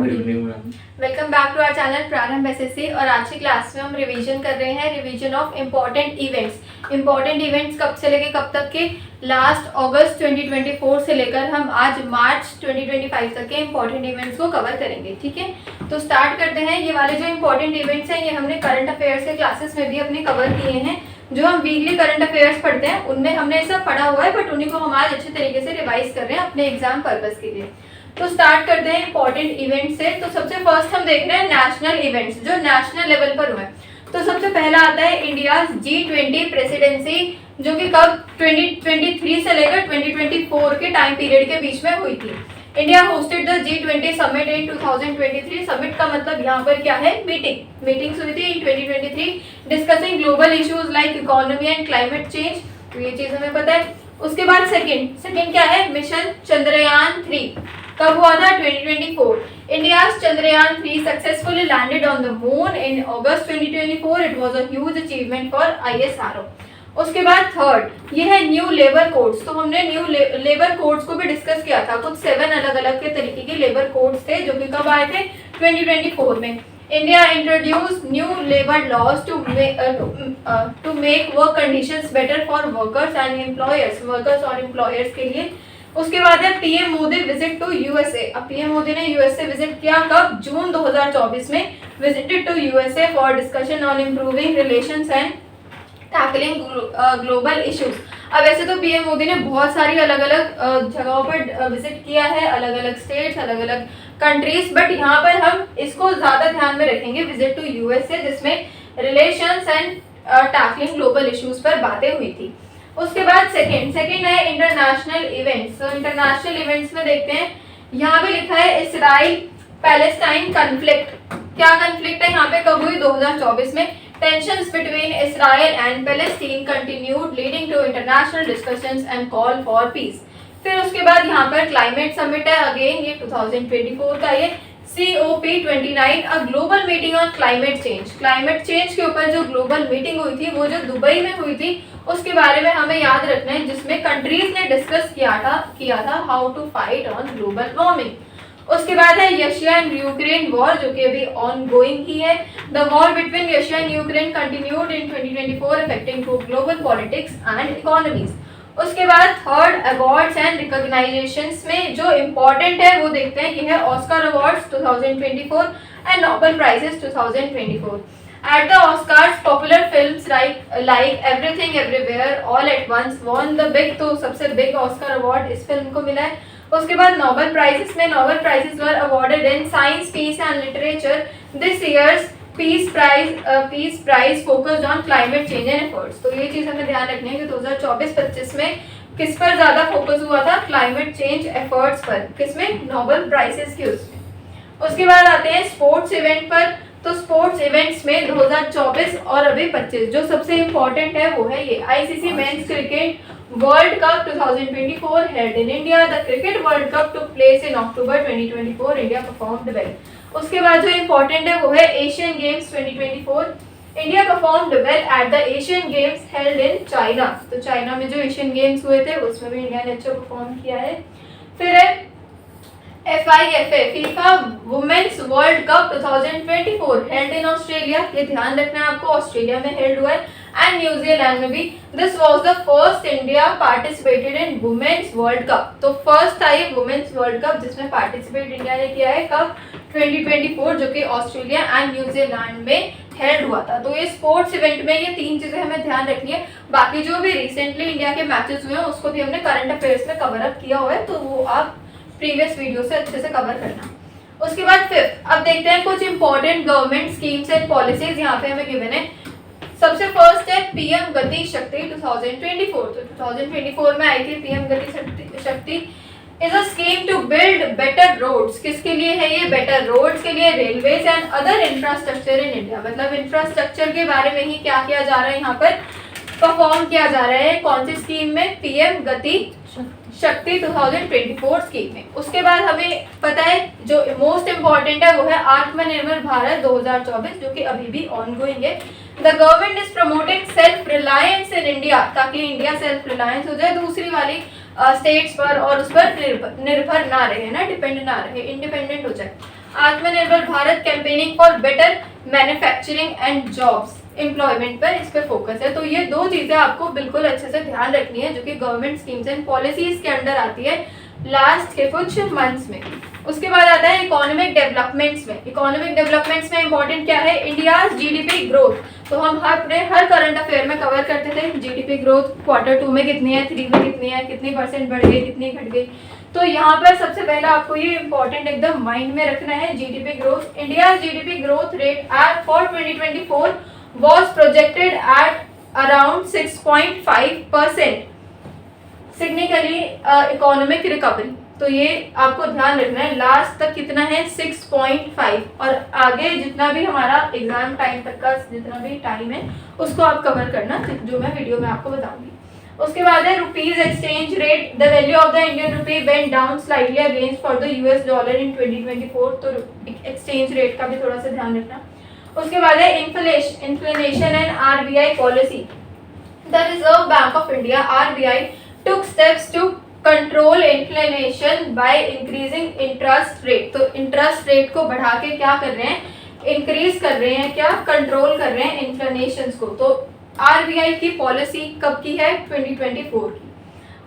Good evening ma'am. Welcome back to our channel Prarambh SSC. और आज की क्लास में हम रिवीजन कर रहे हैं, revision of important events. Important events कब से लेके कब तक के? लास्ट अगस्त 2024 से लेकर हम आज मार्च 2025 तक के इम्पॉर्टेंट इवेंट्स को कवर करेंगे। ठीक है, तो स्टार्ट करते हैं। ये वाले जो इम्पॉर्टेंट इवेंट्स हैं ये हमने करंट अफेयर्स के क्लासेस में भी अपने कवर किए हैं। जो हम वीकली करंट अफेयर्स पढ़ते हैं उनमें हमने ये सब पढ़ा हुआ है, बट उन्हीं को हम आज अच्छे तरीके से रिवाइज कर रहे हैं अपने एग्जाम पर्पस के लिए। तो स्टार्ट करते हैं इंपॉर्टेंट इवेंट से। तो सबसे फर्स्ट हम देख रहे हैं नेशनल इवेंट्स जो नेशनल लेवल पर हुए। तो सबसे पहला आता है इंडिया G20 प्रेसिडेंसी, जो कि कब 2023 से लेकर 2024 के टाइम पीरियड के बीच में हुई थी। India hosted the G20 summit in 2023। Summit का मतलब यहाँ पर क्या है? मीटिंग्स हुई थी इन 2023 discussing global issues like economy and climate change. तो ये चीज हमें पता है। उसके बाद सेकंड क्या है? मिशन चंद्रयान 3 कब हुआ था? 2024। India Chandrayaan 3 successfully landed on the moon in August 2024। It was a huge achievement for ISRO। उसके बाद थर्ड ये है न्यू लेबर कोड्स। तो हमने न्यू लेबर कोड्स को भी डिस्कस किया था। कुछ 7 अलग अलग के तरीके के लेबर कोड्स थे जो कि कब आए थे? 2024 में। India introduce new labour laws to make work conditions better for workers and employers, workers और एम्प्लॉयर्स के लिए। उसके बाद है PM Modi visit to USA। अब पीएम मोदी ने USA विजिट किया कब? जून 2024 में। Visited to USA for discussion on improving relations and tackling global issues. अब ऐसे तो पीएम मोदी ने बहुत सारी अलग अलग जगहों पर विजिट किया है, अलग अलग स्टेट्स, अलग अलग कंट्रीज, बट यहाँ पर हम इसको ज्यादा ध्यान में रखेंगे, विजिट टू USA, जिसमें relations and tackling global issues पर बातें हुई थी। उसके बाद सेकंड है इंटरनेशनल इवेंट्स। तो इंटरनेशनल इवेंट्स में देखते हैं, यहाँ पे लिखा है इसराइल पैलेस्टाइन कन्फ्लिक्ट। क्या कन्फ्लिक्ट है यहाँ पे? कब हुई? 2024 में। Tensions between Israel and Palestine continued leading to international discussions and call for peace. फिर उसके बाद यहाँ पर क्लाइमेट समिट है, अगेन ये 2024 का। ये COP29 a global meeting on climate change. Climate change के ऊपर जो ग्लोबल मीटिंग हुई थी वो जो दुबई में हुई थी उसके बारे में हमें याद रखना है, जिसमें कंट्रीज ने डिस्कस किया था how to fight on global warming. उसके बाद है रशिया एंड यूक्रेन वॉर, जो कि अभी ऑन गोइंग ही है। The war between Russia and Ukraine continued in 2024 affecting global politics and economies. उसके बाद थर्ड अवार्ड्स एंड रिकॉग्नाइजेशंस में जो इम्पोर्टेंट है वो देखते हैं। ये है Oscar awards 2024 and Nobel prizes 2024। At the Oscars, popular films like Everything Everywhere All at Once won the big, तो सबसे बिग ऑस्कर अवार्ड इस फिल्म को मिला है। उसके बाद नोबेल प्राइजेस में Nobel prizes were awarded in science, peace and literature. This year's peace prize focused on climate change and efforts. तो ये चीज हमें ध्यान रखनी है कि 2024-25 में किस पर ज्यादा फोकस हुआ था? क्लाइमेट चेंज एफर्ट्स पर। किसमें? नोबेल प्राइजेस के उसमें। उसके बाद आते हैं स्पोर्ट्स इवेंट पर। तो स्पोर्ट्स इवेंट्स में 2024 और अभी 25 जो सबसे इम्पोर्टेंट है वो है ये ICC men's cricket world cup 2024 held in India. The cricket world cup took place in October 2024। India performed well. उसके बाद जो इम्पोर्टेंट है वो है Asian games 2024। India performed well at the Asian games held in China. तो China में जो Asian games हुए थे उसमें भी इंडिया ने अच्छा परफॉर्म किया है। फिर है FIFA FIFA women's world cup 2024 held in Australia. ये ध्यान रखना है आपको, ऑस्ट्रेलिया में हेल्ड हुआ है एंड न्यूजीलैंड में भी। This was the first India participated in women's world cup. तो फर्स्ट था ये वुमेन्स वर्ल्ड कप जिसमें पार्टिसिपेट इंडिया ने किया है। कब? 2024, जो कि ऑस्ट्रेलिया एंड न्यूजीलैंड में हेल्ड हुआ था। तो ये स्पोर्ट्स इवेंट में ये 3 चीजें हमें ध्यान रखनी है। बाकी जो भी रिसेंटली इंडिया के मैचेस हुए हैं उसको भी हमने करंट अफेयर्स में कवर अप किया हुआ है, तो वो आप प्रीवियस वीडियो से अच्छे से कवर करना। उसके बाद फिफ्थ, अब देखते हैं कुछ important government schemes and policies यहाँ पे हमें गिवन है। सबसे फर्स्ट है पीएम गति शक्ति 2024। तो 2024 में आई थी PM Gati Shakti is a scheme to build better roads. किसके लिए है ये? बेटर रोड्स के लिए, railways and other infrastructure in India. मतलब इंफ्रास्ट्रक्चर के बारे में ही क्या किया जा रहा है यहाँ पर, परफॉर्म किया जा रहा है। कौन सी स्कीम में? पीएम गति शक्ति 2024 स्कीम में। उसके बाद हमें पता है जो मोस्ट इम्पॉर्टेंट है वो है आत्मनिर्भर भारत 2024, जो कि अभी भी ऑनगोइंग है। The government is promoting self reliance in India, ताकि इंडिया सेल्फ रिलायंस हो जाए, दूसरी वाली स्टेट्स पर और उस पर निर्भर ना रहे ना, डिपेंड ना रहे, इंडिपेंडेंट हो जाए। आत्मनिर्भर Bharat campaigning for better manufacturing and jobs, employment पर इस पर फोकस है। तो ये दो चीज़ें आपको बिल्कुल अच्छे से ध्यान रखनी है, जो कि गवर्नमेंट स्कीम्स एंड पॉलिसीज के अंडर आती है लास्ट के कुछ मंथ्स में। उसके बाद आता है इकोनॉमिक डेवलपमेंट्स में। इकोनॉमिक डेवलपमेंट्स में इंपॉर्टेंट क्या है, इंडियाज जीडीपी ग्रोथ। तो हम हर करंट अफेयर में कवर करते थे जीडीपी ग्रोथ Q2 में कितनी है, 3 में कितनी है, कितनी परसेंट बढ़ गई, कितनी घट गई। तो यहाँ पर सबसे पहला आपको ये इंपॉर्टेंट एकदम माइंड में रखना है, GDP growth. India GDP growth rate at for 2024 was projected at around 6.5%, significantly economic recovery. तो ये आपको ध्यान रखना है, लास्ट तक कितना है 6.5, और आगे जितना भी हमारा एग्जाम टाइम तक का जितना भी टाइम है उसको आप कवर करना, जो मैं वीडियो में आपको बताऊंगी। उसके बाद है rupees exchange rate. The value of the Indian rupee went down slightly against for the US dollar in 2024। तो एक्सचेंज रेट का भी थोड़ा सा ध्यान रखना। उसके बाद है inflation and RBI policy. The reserve bank of India RBI took steps to control inflation by increasing interest rate। तो इंटरेस्ट रेट को बढ़ा के क्या कर रहे हैं, इंक्रीज कर रहे हैं, क्या कंट्रोल कर रहे हैं इन्फ्लेशन को। तो आरबीआई की पॉलिसी कब की है, 2024 की।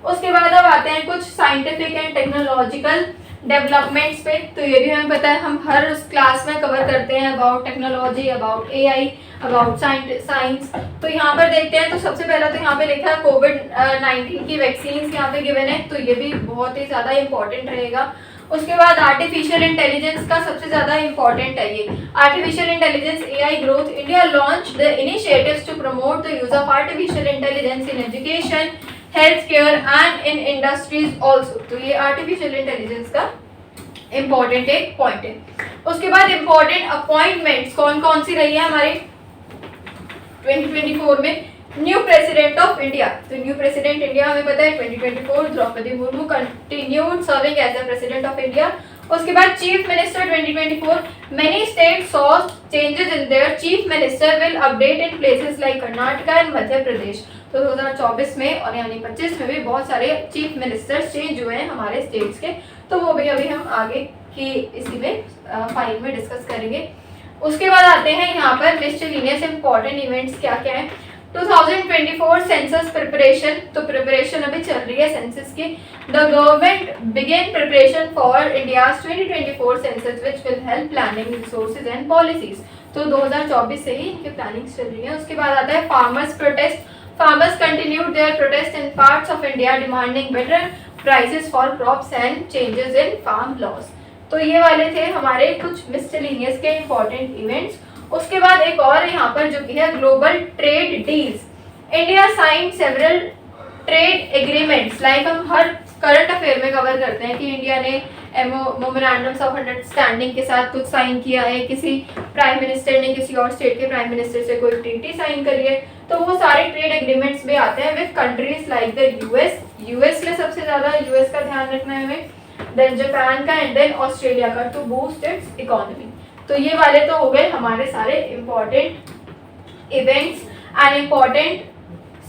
उसके बाद अब आते हैं कुछ साइंटिफिक एंड टेक्नोलॉजिकल डेवलपमेंट्स पे। तो ये भी हमें पता है, हम हर उस क्लास में कवर करते हैं about technology, about AI, about science. तो यहाँ पर देखते हैं, तो सबसे पहला तो यहाँ पे लिखा है कोविड-19 की वैक्सीन यहाँ पे गिवन है, तो ये भी बहुत ही ज़्यादा इंपॉर्टेंट रहेगा। उसके बाद आर्टिफिशियल इंटेलिजेंस का सबसे ज़्यादा इंपॉर्टेंट है ये artificial intelligence AI growth. India launch the initiatives to promote the use of artificial intelligence in education, health care and in industries also. तो ये आर्टिफिशियल इंटेलिजेंस का इंपॉर्टेंट एक पॉइंट है। उसके बाद इंपॉर्टेंट अपॉइंटमेंट्स कौन कौन सी रही है हमारे 2024 में। New president of India. तो न्यू प्रेसिडेंट इंडिया हमें पता है 2024 Draupadi Murmu continued serving as the president of India. उसके बाद chief minister 2024, many states saw changes in their chief minister will update in places like Karnataka and Madhya Pradesh. तो 2024 में और यानी 25 में भी बहुत सारे चीफ मिनिस्टर्स चेंज हुए हैं हमारे स्टेट्स के, तो वो भी अभी हम आगे की इसी में फाइल में डिस्कस करेंगे। उसके बाद आते हैं यहाँ पर मिससेलेनियस इंपॉर्टेंट इवेंट्स क्या क्या है। 2024 सेंसस प्रिपरेशन। तो प्रिपरेशन अभी चल रही है सेंसस की। The government began preparation for India's 2024 census which will help planning resources and policies. तो 2024 से ही इनकी प्लानिंग चल रही है। उसके बाद आता है farmers protest. Farmers continued their protest in parts of India demanding better prices for crops and changes in farm laws। तो ये वाले थे हमारे कुछ मिससेलेनियस के इंपॉर्टेंट इवेंट्स। उसके बाद एक और यहाँ पर जो कि है global trade deals. India signed several trade agreements. Like हम हर करंट अफेयर में कवर करते हैं कि इंडिया ने मेमोरेंडम्स ऑफ अंडरस्टैंडिंग के साथ कुछ साइन किया है, किसी प्राइम मिनिस्टर ने किसी और स्टेट के प्राइम मिनिस्टर से कोई ट्रीटी साइन करी है। तो वो सारे ट्रेड एग्रीमेंट्स भी आते हैं with countries like the US में सबसे ज़्यादा यूएस का ध्यान रखना है हमें, देन जापान का एंड देन ऑस्ट्रेलिया का, टू बूस्ट इट्स इकोनॉमी। तो ये वाले तो हो गए हमारे सारे इम्पॉर्टेंट इवेंट्स एंड इम्पॉर्टेंट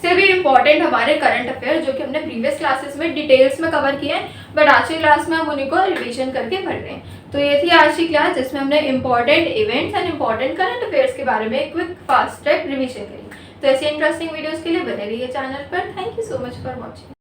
से भी इम्पॉर्टेंट हमारे करंट अफेयर, जो कि हमने प्रीवियस क्लासेस में डिटेल्स में कवर किए हैं, बट आज की क्लास में हम उन्हीं को रिवीजन करके पढ़ रहे हैं। तो ये थी आज की क्लास जिसमें हमने important events and important current affairs के बारे में क्विक फास्ट ट्रैक रिवीजन करी। तो ऐसे इंटरेस्टिंग वीडियोस के लिए बने रहिए चैनल पर। Thank you so much for watching.